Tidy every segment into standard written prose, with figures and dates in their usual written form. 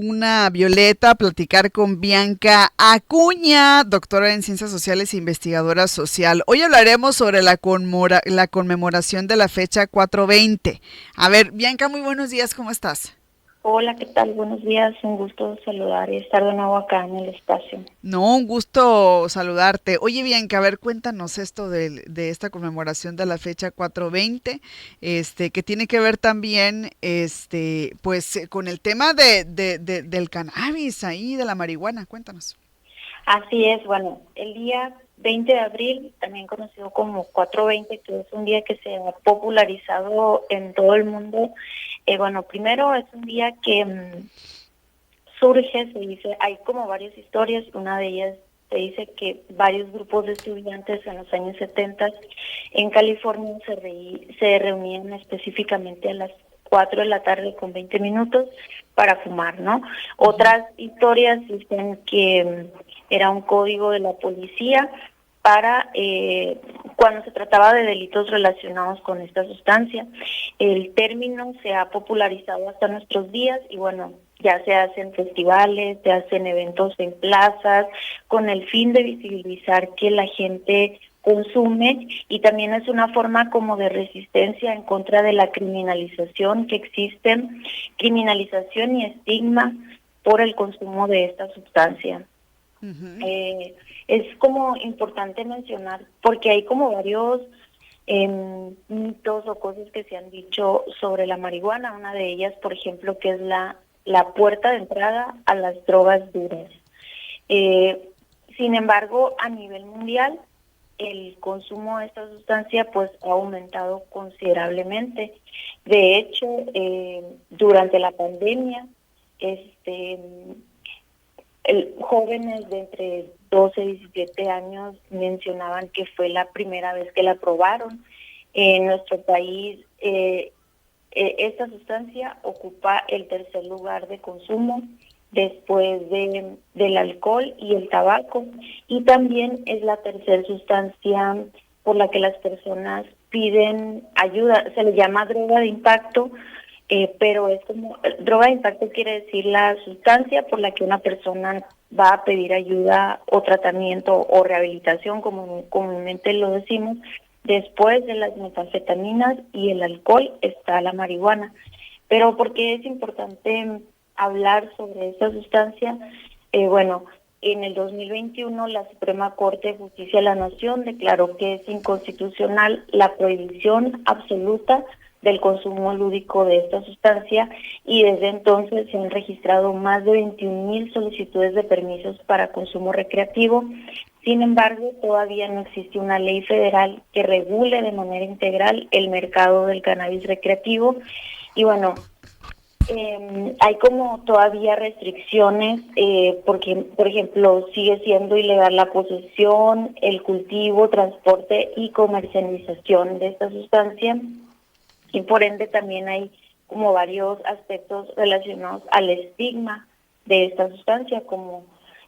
Una Violeta, a platicar con Bianca Acuña, doctora en Ciencias Sociales e investigadora social. Hoy hablaremos sobre la conmemoración de la fecha 420. A ver, Bianca, muy buenos días, ¿cómo estás? Hola, ¿qué tal? Buenos días, un gusto saludar y estar de nuevo acá en el espacio. No, un gusto saludarte. Oye, Bianca, a ver, cuéntanos esto de esta conmemoración de la fecha 420, que tiene que ver también, pues, con el tema del cannabis ahí, de la marihuana. Cuéntanos. Así es, bueno, el día 20 de abril, también conocido como 420, que es un día que se ha popularizado en todo el mundo. Bueno, primero es un día que surge, se dice, hay como varias historias, una de ellas se dice que varios grupos de estudiantes en los años 70 en California se reunían específicamente a las 4 de la tarde con 20 minutos para fumar, ¿no? Ujú. Otras historias dicen que era un código de la policía para cuando se trataba de delitos relacionados con esta sustancia. El término se ha popularizado hasta nuestros días y bueno, ya se hacen festivales, se hacen eventos en plazas, con el fin de visibilizar que la gente consume y también es una forma como de resistencia en contra de la criminalización que existe, criminalización y estigma por el consumo de esta sustancia. Ujú. Eh, es como importante mencionar, porque hay como varios mitos o cosas que se han dicho sobre la marihuana. Una de ellas, por ejemplo, que es la puerta de entrada a las drogas duras. Eh, Sin embargo, a nivel mundial, el consumo de esta sustancia pues ha aumentado considerablemente. De hecho, durante la pandemia, este jóvenes de entre 12 y 17 años mencionaban que fue la primera vez que la probaron. En nuestro país, esta sustancia ocupa el tercer lugar de consumo después del alcohol y el tabaco, y también es la tercera sustancia por la que las personas piden ayuda. Se le llama droga de impacto, pero es como, droga de impacto quiere decir la sustancia por la que una persona va a pedir ayuda o tratamiento o rehabilitación, como comúnmente lo decimos. Después de las metanfetaminas y el alcohol está la marihuana. Pero ¿por qué es importante hablar sobre esta sustancia? Bueno, en el 2021 la Suprema Corte de Justicia de la Nación declaró que es inconstitucional la prohibición absoluta del consumo lúdico de esta sustancia, y desde entonces se han registrado más de 21,000 solicitudes de permisos para consumo recreativo. Sin embargo, todavía no existe una ley federal que regule de manera integral el mercado del cannabis recreativo. Y bueno, hay como todavía restricciones, porque, por ejemplo, sigue siendo ilegal la posesión, el cultivo, transporte y comercialización de esta sustancia, y por ende también hay como varios aspectos relacionados al estigma de esta sustancia, como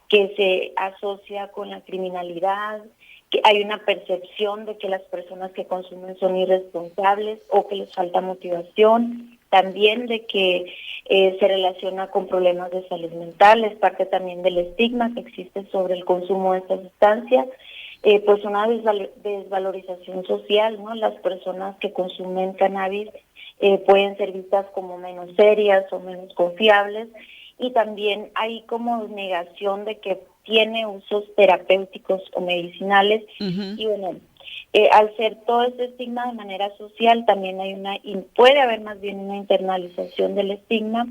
que se asocia con la criminalidad, que hay una percepción de que las personas que consumen son irresponsables o que les falta motivación, también de que se relaciona con problemas de salud mental. Es parte también del estigma que existe sobre el consumo de esta sustancia. Pues una desvalorización social, ¿no? Las personas que consumen cannabis pueden ser vistas como menos serias o menos confiables, y también hay como negación de que tiene usos terapéuticos o medicinales. Ujú. Y bueno, al ser todo este estigma de manera social, también hay y puede haber más bien una internalización del estigma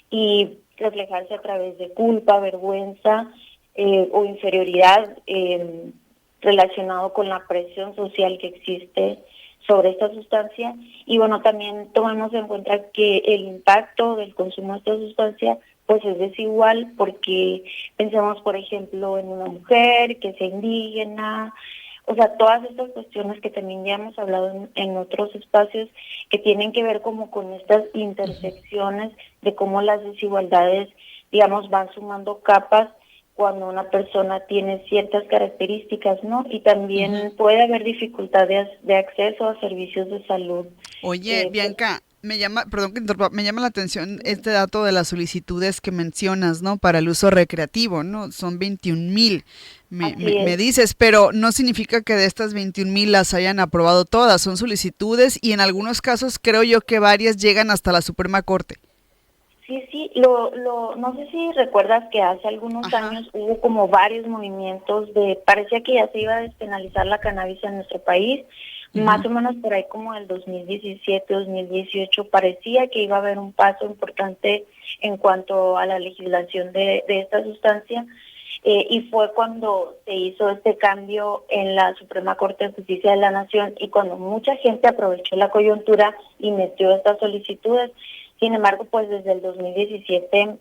y reflejarse a través de culpa, vergüenza o inferioridad, relacionado con la presión social que existe sobre esta sustancia. Y bueno, también tomamos en cuenta que el impacto del consumo de esta sustancia pues es desigual, porque pensemos, por ejemplo, en una mujer que sea indígena, o sea, todas estas cuestiones que también ya hemos hablado en otros espacios, que tienen que ver como con estas intersecciones de cómo las desigualdades, digamos, van sumando capas cuando una persona tiene ciertas características, ¿no? Y Ujú. también puede haber dificultades de acceso a servicios de salud. Oye, Pues, Bianca, Perdón que interrumpa, me llama la atención este dato de las solicitudes que mencionas, ¿no? Para el uso recreativo, ¿no? Son 21,000, Así me es. dices, pero no significa que de estas 21,000 las hayan aprobado todas, son solicitudes y en algunos casos creo yo que varias llegan hasta la Suprema Corte. Sí, sí, no sé si recuerdas que hace algunos Ajá. años hubo como varios movimientos parecía que ya se iba a despenalizar la cannabis en nuestro país, más Ujú. o menos por ahí como el 2017, 2018, parecía que iba a haber un paso importante en cuanto a la legislación de esta sustancia, y fue cuando se hizo este cambio en la Suprema Corte de Justicia de la Nación y cuando mucha gente aprovechó la coyuntura y metió estas solicitudes. Sin embargo, pues desde el 2017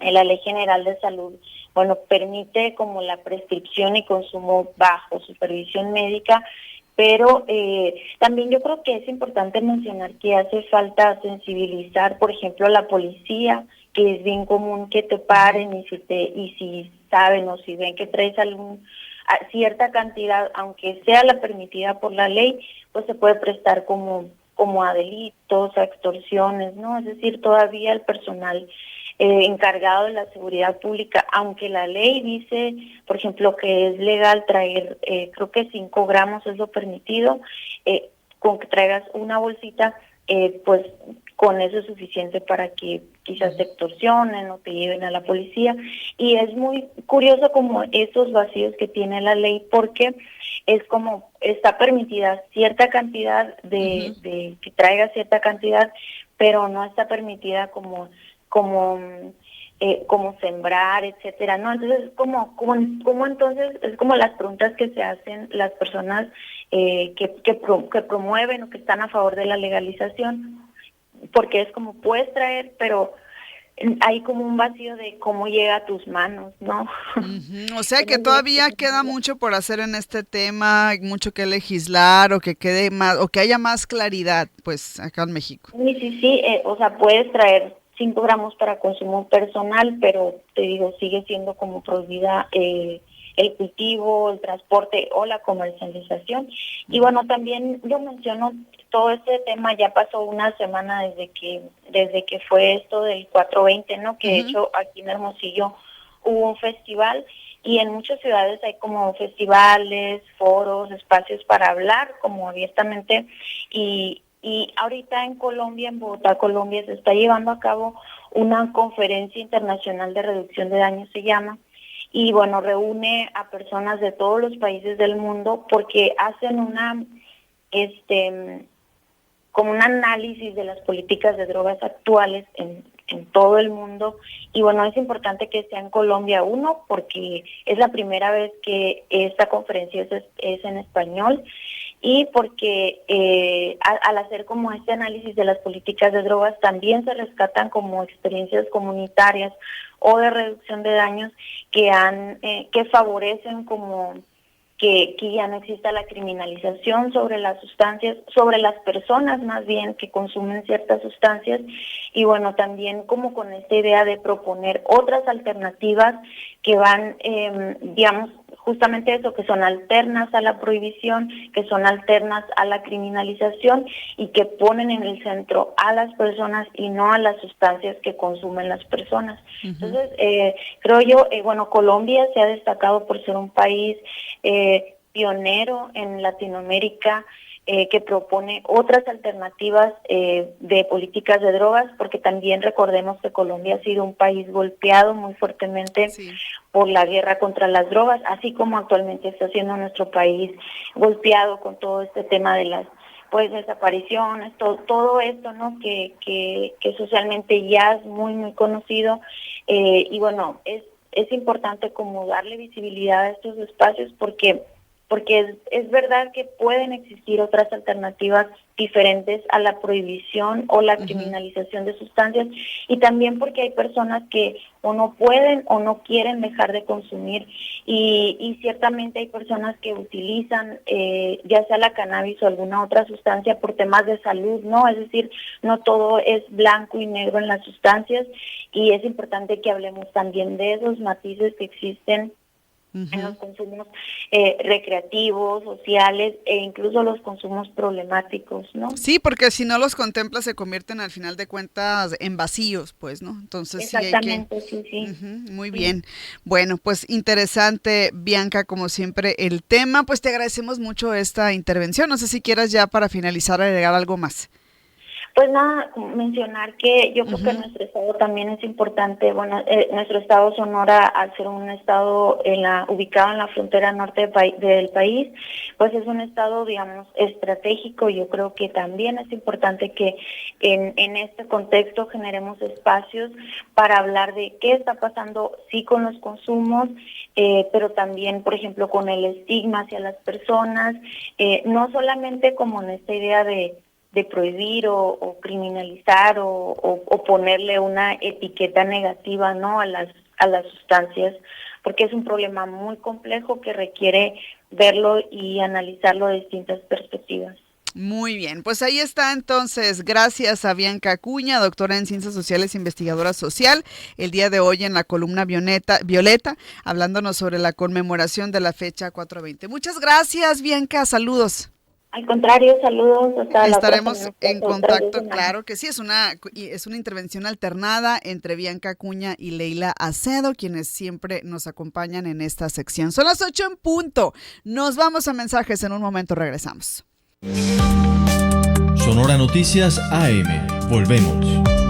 la Ley General de Salud, bueno, permite como la prescripción y consumo bajo supervisión médica, pero también yo creo que es importante mencionar que hace falta sensibilizar, por ejemplo, a la policía, que es bien común que te Ujú. paren y si saben o si ven que traes cierta cantidad, aunque sea la permitida por la ley, pues se puede prestar como a delitos, a extorsiones, ¿no? Es decir, todavía el personal encargado de la seguridad pública, aunque la ley dice, por ejemplo, que es legal traer, creo que 5 gramos es lo permitido, con que traigas una bolsita, pues con eso es suficiente para que quizás te extorsionen o te lleven a la policía. Y es muy curioso como esos vacíos que tiene la ley, porque es como está permitida cierta cantidad Ujú. de que traiga cierta cantidad, pero no está permitida como como sembrar, etcétera, ¿no? Entonces, como entonces, es como las preguntas que se hacen las personas que promueven o que están a favor de la legalización, porque es como puedes traer, pero hay como un vacío de cómo llega a tus manos, ¿no? Ujú. O sea Es que muy todavía queda extensivo. mucho por hacer en este tema, hay mucho que legislar o que quede más, o que haya más claridad, pues, acá en México. Sí, sí, sí, o sea, puedes traer 5 gramos para consumo personal, pero te digo, sigue siendo como prohibida el cultivo, el transporte o la comercialización. Y bueno, también yo menciono todo este tema, ya pasó una semana desde que fue esto del 420, ¿no? Que de Ujú. hecho aquí en Hermosillo hubo un festival y en muchas ciudades hay como festivales, foros, espacios para hablar como abiertamente y ahorita en Colombia, en Bogotá, Colombia, se está llevando a cabo una conferencia internacional de reducción de daños, se llama, y bueno, reúne a personas de todos los países del mundo porque hacen este, como un análisis de las políticas de drogas actuales en todo el mundo. Y bueno, es importante que sea en Colombia, uno, porque es la primera vez que esta conferencia es en español y porque al hacer como este análisis de las políticas de drogas también se rescatan como experiencias comunitarias o de reducción de daños que favorecen como que ya no exista la criminalización sobre las sustancias, sobre las personas más bien que consumen ciertas sustancias y bueno, también como con esta idea de proponer otras alternativas que van, digamos, justamente eso, que son alternas a la prohibición, que son alternas a la criminalización y que ponen en el centro a las personas y no a las sustancias que consumen las personas. Ujú. Entonces, creo yo, bueno, Colombia se ha destacado por ser un país pionero en Latinoamérica, que propone otras alternativas de políticas de drogas, porque también recordemos que Colombia ha sido un país golpeado muy fuertemente Sí. por la guerra contra las drogas, así como actualmente está siendo nuestro país golpeado con todo este tema de las pues desapariciones, todo esto, ¿no? Que socialmente ya es muy conocido, y bueno, es importante como darle visibilidad a estos espacios porque es verdad que pueden existir otras alternativas diferentes a la prohibición o la Ujú. criminalización de sustancias y también porque hay personas que o no pueden o no quieren dejar de consumir y ciertamente hay personas que utilizan ya sea la cannabis o alguna otra sustancia por temas de salud, ¿no? Es decir, no todo es blanco y negro en las sustancias y es importante que hablemos también de esos matices que existen en los consumos recreativos, sociales e incluso los consumos problemáticos, ¿no? Sí, porque si no los contemplas se convierten al final de cuentas en vacíos, pues, ¿no? Entonces exactamente, sí hay que... sí. Muy Sí. bien. Bueno, pues interesante, Bianca, como siempre, el tema. Pues te agradecemos mucho esta intervención. No sé si quieras ya para finalizar agregar algo más. Pues nada, mencionar que yo creo que nuestro estado también es importante. Bueno, nuestro estado Sonora, al ser un estado ubicado en la frontera norte del país, pues es un estado, digamos, estratégico. Yo creo que también es importante que en este contexto generemos espacios para hablar de qué está pasando, sí, con los consumos, pero también, por ejemplo, con el estigma hacia las personas, no solamente como en esta idea de prohibir o criminalizar o ponerle una etiqueta negativa, ¿no?, a las sustancias, porque es un problema muy complejo que requiere verlo y analizarlo de distintas perspectivas. Muy bien, pues ahí está entonces, gracias a Bianca Acuña, doctora en Ciencias Sociales, investigadora social, el día de hoy en la columna Violeta, hablándonos sobre la conmemoración de la fecha 420. Muchas gracias, Bianca, saludos. Al contrario, saludos, hasta la Estaremos próxima. en contacto, claro que sí, es una intervención alternada entre Bianca Acuña y Leila Acedo, quienes siempre nos acompañan en esta sección. Son las 8 en punto, nos vamos a mensajes, en un momento regresamos. Sonora Noticias AM, volvemos.